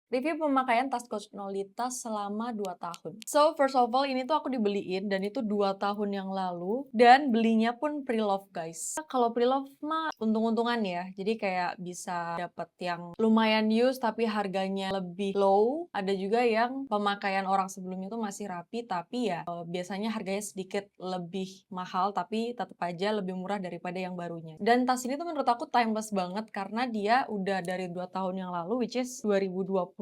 Review pemakaian tas Coach selama 2 tahun. So, first of all, ini tuh aku dibeliin dan itu 2 tahun yang lalu dan belinya pun pre-love, guys. Kalau pre-love mah untung-untungan ya. Jadi kayak bisa dapet yang lumayan use tapi harganya lebih low. Ada juga yang pemakaian orang sebelumnya tuh masih rapi tapi ya biasanya harganya sedikit lebih mahal tapi tetap aja lebih murah daripada yang barunya. Dan tas ini tuh menurut aku timeless banget karena dia udah dari 2 tahun yang lalu, which is 2024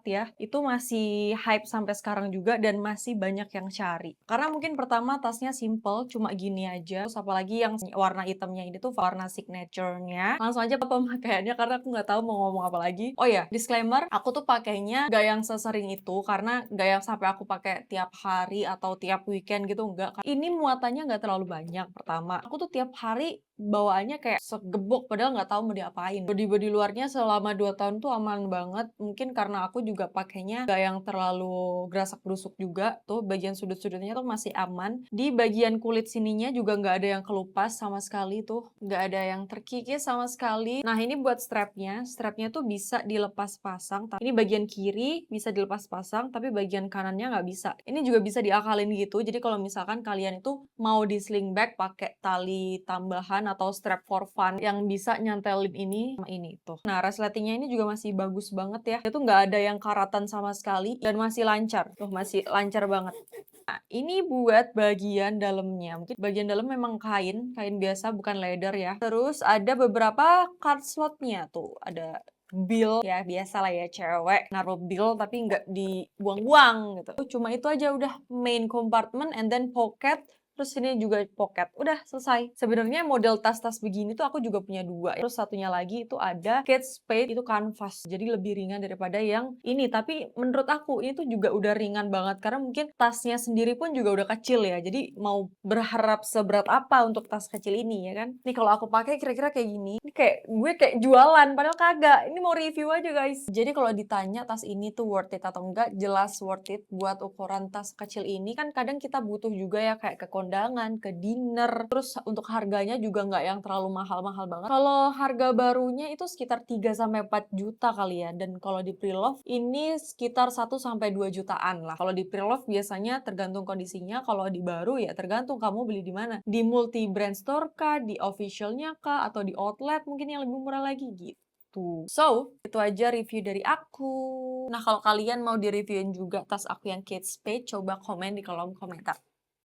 ya, itu masih hype sampai sekarang juga dan masih banyak yang cari. Karena mungkin pertama tasnya simple, cuma gini aja. Terus apalagi yang warna hitamnya ini tuh warna signature-nya. Langsung aja ke pemakaiannya karena aku nggak tahu mau ngomong apa lagi. Oh ya, disclaimer, aku tuh pakainya nggak yang sesering itu karena nggak yang sampai aku pakai tiap hari atau tiap weekend gitu, nggak. Ini muatannya nggak terlalu banyak pertama. Aku tuh tiap hari bawaannya kayak segebok padahal nggak tahu mau diapain. Body luarnya selama 2 tahun tuh aman banget. Mungkin karena aku juga pakainya nggak yang terlalu gerasak-gerusuk juga. Tuh bagian sudut-sudutnya tuh masih aman. Di bagian kulit sininya juga nggak ada yang kelupas sama sekali tuh. Nggak ada yang terkikis sama sekali. Nah, ini buat strapnya. Strapnya tuh bisa dilepas pasang. Ini bagian kiri bisa dilepas pasang, tapi bagian kanannya nggak bisa. Ini juga bisa diakalin gitu. Jadi kalau misalkan kalian itu mau di sling bag pakai tali tambahan atau strap for fun yang bisa nyantelin ini sama ini tuh. Nah, resletingnya ini juga masih bagus banget ya. Itu nggak ada yang karatan sama sekali dan masih lancar. Tuh, masih lancar banget. Nah, ini buat bagian dalamnya. Mungkin bagian dalam memang kain biasa bukan leather ya. Terus ada beberapa card slotnya tuh. Ada bill ya biasa lah ya cewek naruh bill tapi nggak dibuang-buang gitu. Cuma itu aja udah main compartment and then pocket. Terus ini juga pocket. Udah selesai. Sebenarnya model tas-tas begini tuh aku juga punya 2. Terus satunya lagi itu ada Kate Spade itu canvas. Jadi lebih ringan daripada yang ini. Tapi menurut aku ini tuh juga udah ringan banget. Karena mungkin tasnya sendiri pun juga udah kecil ya. Jadi mau berharap seberat apa untuk tas kecil ini ya kan. Nih kalau aku pakai kira-kira kayak gini. Ini kayak gue kayak jualan padahal kagak. Ini mau review aja guys. Jadi kalau ditanya tas ini tuh worth it atau enggak, jelas worth it buat ukuran tas kecil ini. Kan kadang kita butuh juga ya kayak ke kondangan, ke dinner. Terus untuk harganya juga nggak yang terlalu mahal-mahal banget. Kalau harga barunya itu sekitar 3-4 juta kali ya. Dan kalau di pre-love ini sekitar 1-2 jutaan lah. Kalau di pre-love biasanya tergantung kondisinya. Kalau di baru ya tergantung kamu beli di mana. Di multi brand store kah, di officialnya kah, atau di outlet mungkin yang lebih murah lagi gitu. So, itu aja review dari aku. Nah, kalau kalian mau di-reviewin juga tas aku yang Kate Spade, coba komen di kolom komentar.